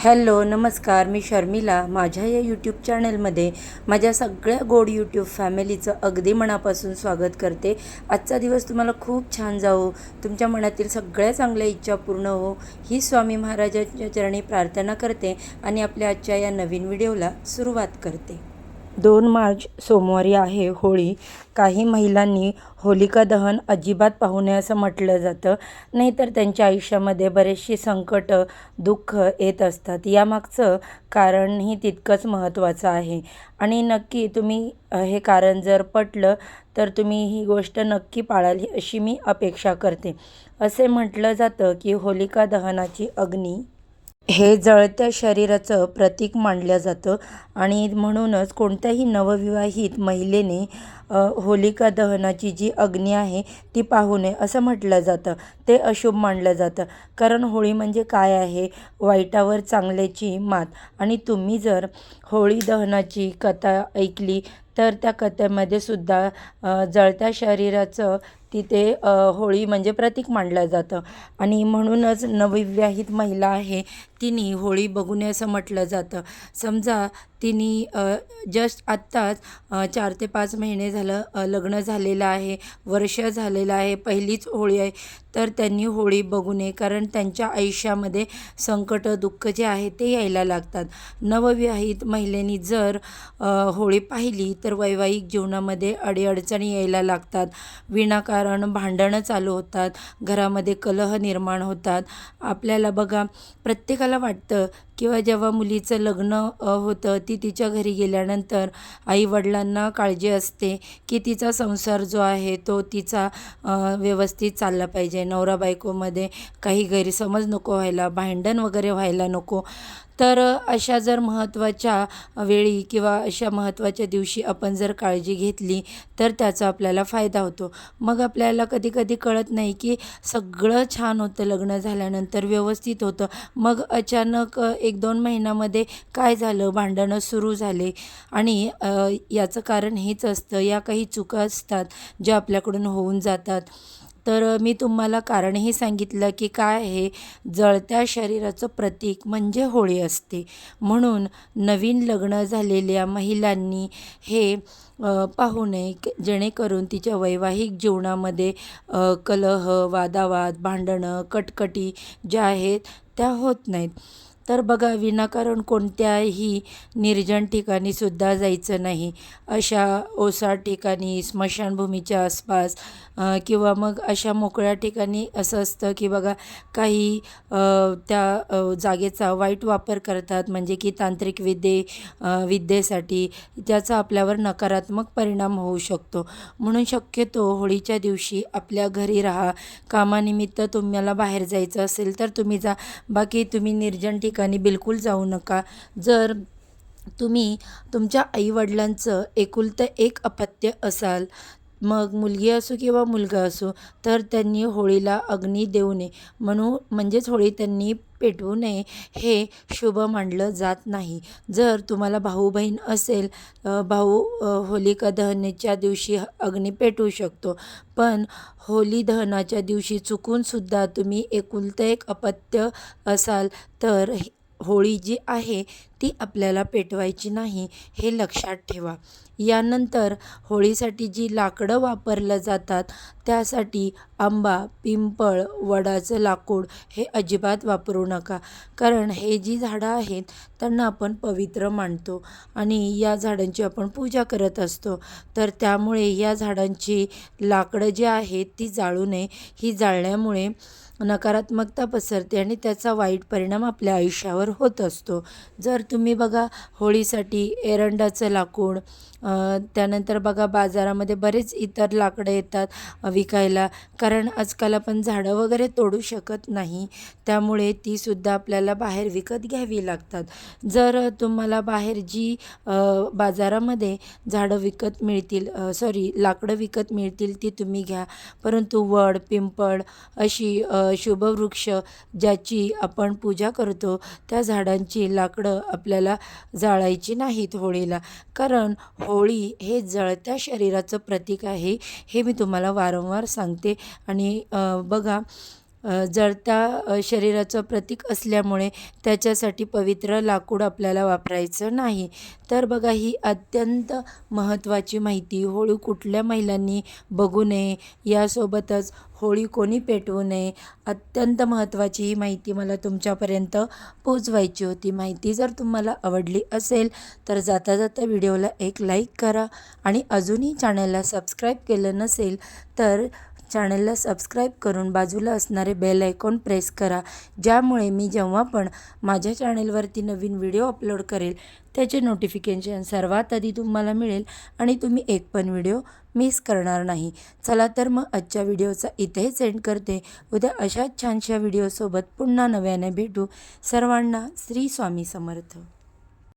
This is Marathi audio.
हॅलो नमस्कार, मी शर्मिला. माझ्या या यूट्यूब चॅनलमध्ये माझ्या सगळ्या गोड यूट्यूब फॅमिलीचं अगदी मनापासून स्वागत करते. आजचा दिवस तुम्हाला खूप छान जावो, तुमच्या मनातील सगळ्या चांगल्या इच्छा पूर्ण हो, ही स्वामी महाराजांच्या चरणी प्रार्थना करते आणि आपल्या आजच्या या नवीन व्हिडिओला सुरुवात करते. 2 मार्च सोमवारी आहे होळी. काही महिलांनी होलिका दहन अजिबात पाहू नये असं म्हटलं जातं, नाहीतर त्यांच्या आयुष्यामध्ये बरेचशी संकटं, दुःख येत असतात. यामागचं कारणही तितकंच महत्त्वाचं आहे आणि नक्की तुम्ही हे कारण जर पटलं तर तुम्ही ही गोष्ट नक्की पाळाल अशी मी अपेक्षा करते. असे म्हटलं जातं की होलिका दहनाची अग्नी हे जळत्या शरीराचं प्रतीक मानलं जातं आणि म्हणूनच कोणत्याही नवविवाहित महिलेने होलिका दहनाची जी अग्नी आहे ती पाहू नये असं म्हटलं जातं. ते अशुभ मानलं जातं, कारण होळी म्हणजे काय आहे, वाईटावर चांगल्याची मात. आणि तुम्ही जर होळी दहनाची कथा ऐकली तर त्या कथेमध्ये सुद्धा जळत्या शरीराचं तिथे होळी म्हणजे प्रतीक मानलं जातं आणि म्हणूनच नवविवाहित महिला आहे तिने होळी बघू नये असं म्हटलं जातं. समजा तिने जस्ट आत्ताच 4 ते 5 महिने झालं लग्न झालेलं आहे, वर्ष झालेलं आहे, पहिलीच होळी आहे, तर त्यांनी होळी बघू नये, कारण त्यांच्या आयुष्यामध्ये संकट दुःख जे आहे ते यायला लागतात. नवविवाहित महिलेनी जर होळी पाहिली तर वैवाहिक जीवनामध्ये अडीअडचणी यायला लागतात, विनाकारण भांडणं चालू होतात, घरामध्ये कलह निर्माण होतात. आपल्याला बघा, प्रत्येकाला वाटतं किंवा जेव्हा मुलीचं लग्न होतं ती तिच्या घरी गेल्यानंतर आईवडिलांना काळजी असते की तिचा संसार जो आहे तो तिचा व्यवस्थित चालला पाहिजे, नवरा बायकोमध्ये काही गैरसमज नको व्हायला, भांडण वगैरे व्हायला नको. तर अशा जर महत्त्वाच्या वेळी किंवा अशा महत्त्वाच्या दिवशी आपण जर काळजी घेतली तर त्याचा आपल्याला फायदा होतो. मग आपल्याला कधी कधी कळत नाही की सगळं छान होतं, लग्न झाल्यानंतर व्यवस्थित होतं, मग अचानक 1-2 महिन्यामध्ये काय झालं, भांडणं सुरू झाले. आणि याचं कारण हेच असतं, या काही चुका असतात ज्या आपल्याकडून होऊन जातात. तर मी तुम्हाला कारणही सांगितलं की काय आहे, जळत्या शरीराचं प्रतीक म्हणजे होळी असते. म्हणून नवीन लग्न झालेल्या महिलांनी हे पाहू नये, जेणेकरून तिच्या वैवाहिक जीवनामध्ये कलह, वादावाद, भांडणं, कटकटी ज्या आहेत त्या होत नाहीत. तर बघा, विनाकारण कोणत्याही निर्जन ठिकाणीसुद्धा जायचं नाही. अशा ओसाड ठिकाणी, स्मशानभूमीच्या आसपास किंवा मग अशा मोकळ्या ठिकाणी असं असतं की बघा, काही त्या जागेचा वाईट वापर करतात, म्हणजे की तांत्रिक विद्येसाठी ज्याचा आपल्यावर नकारात्मक परिणाम होऊ शकतो. म्हणून शक्यतो होळीच्या दिवशी आपल्या घरी राहा. कामानिमित्त तुम्हाला बाहेर जायचं असेल तर तुम्ही जा, बाकी तुम्ही निर्जन ठिकाणी बिलकुल जाऊ नका. जर तुम्ही तुमच्या आईवडिलांचं एकुलतं एक अपत्य असाल, मग मुलगी असो किंवा मुलगा असो, तर त्यांनी होळीला अग्नी देऊ नये, म्हणजेच होळी त्यांनी पेटवू नये, हे शुभ मानलं जात नाही. जर तुम्हाला भाऊ बहीण असेल, भाऊ होलिका दहनाच्या दिवशी अग्नी पेटवू शकतो, पण होली दहनाच्या दिवशी चुकूनसुद्धा तुम्ही एकुलतं एक अपत्य असाल तर होळी जी आहे ती आपल्याला पेटवायची नाही, हे लक्षात ठेवा. यानंतर होळीसाठी जी लाकडं वापरलं जातात त्यासाठी आंबा, पिंपळ, वडाचं लाकूड हे अजिबात वापरू नका, कारण हे जी झाडं आहेत त्यांना आपण पवित्र मानतो आणि या झाडांची आपण पूजा करत असतो. तर त्यामुळे या झाडांची लाकडं जी आहेत ती जाळू नये. ही जाळल्यामुळे नकारात्मकता पसरते आणि त्याचा वाईट परिणाम आपल्या आयुष्यावर होत असतो. जर तुम्ही बघा, होळीसाठी एरंडाचं लाकूड, त्यानंतर बघा बाजारामध्ये बरेच इतर लाकडं येतात विकायला, कारण आजकाल आपण झाडं वगैरे तोडू शकत नाही, त्यामुळे तीसुद्धा आपल्याला बाहेर विकत घ्यावी लागतात. जर तुम्हाला बाहेर जी बाजारामध्ये झाडं विकत मिळतील, लाकडं विकत मिळतील ती तुम्ही घ्या, परंतु वड, पिंपळ अशी शुभवृक्ष ज्याची आपण पूजा करतो त्या झाडांची लाकडं आपल्याला जाळायची नाहीत होळीला, कारण होळी हे जळत्या शरीराचं प्रतीक आहे, हे मी तुम्हाला वारंवार सांगते. आणि बघा, जळत्या शरीराचं प्रतीक असल्यामुळे त्याच्यासाठी पवित्र लाकूड आपल्याला वापरायचं नाही. तर बघा, ही अत्यंत महत्त्वाची माहिती, होळी कुठल्या महिलांनी बघू नये, यासोबतच होळी कोणी पेटवू नये, अत्यंत महत्त्वाची ही माहिती मला तुमच्यापर्यंत पोचवायची होती. माहिती जर तुम्हाला आवडली असेल तर जाता जाता व्हिडिओला एक लाईक करा आणि अजूनही चॅनलला सबस्क्राईब केलं नसेल तर चॅनलला सबस्क्राईब करून बाजूला असणारे बेल आयकॉन प्रेस करा, ज्यामुळे मी जेव्हा पण माझ्या चॅनलवरती नवीन व्हिडिओ अपलोड करेल त्याचे नोटिफिकेशन सर्वात आधी तुम्हाला मिळेल आणि तुम्ही एक पण व्हिडिओ मिस करणार नाही. चला तर मग आजच्या व्हिडिओचा इथेच एंड करते. उद्या अशाच छानशा व्हिडिओसोबत पुन्हा नव्याने भेटू. सर्वांना श्री स्वामी समर्थ.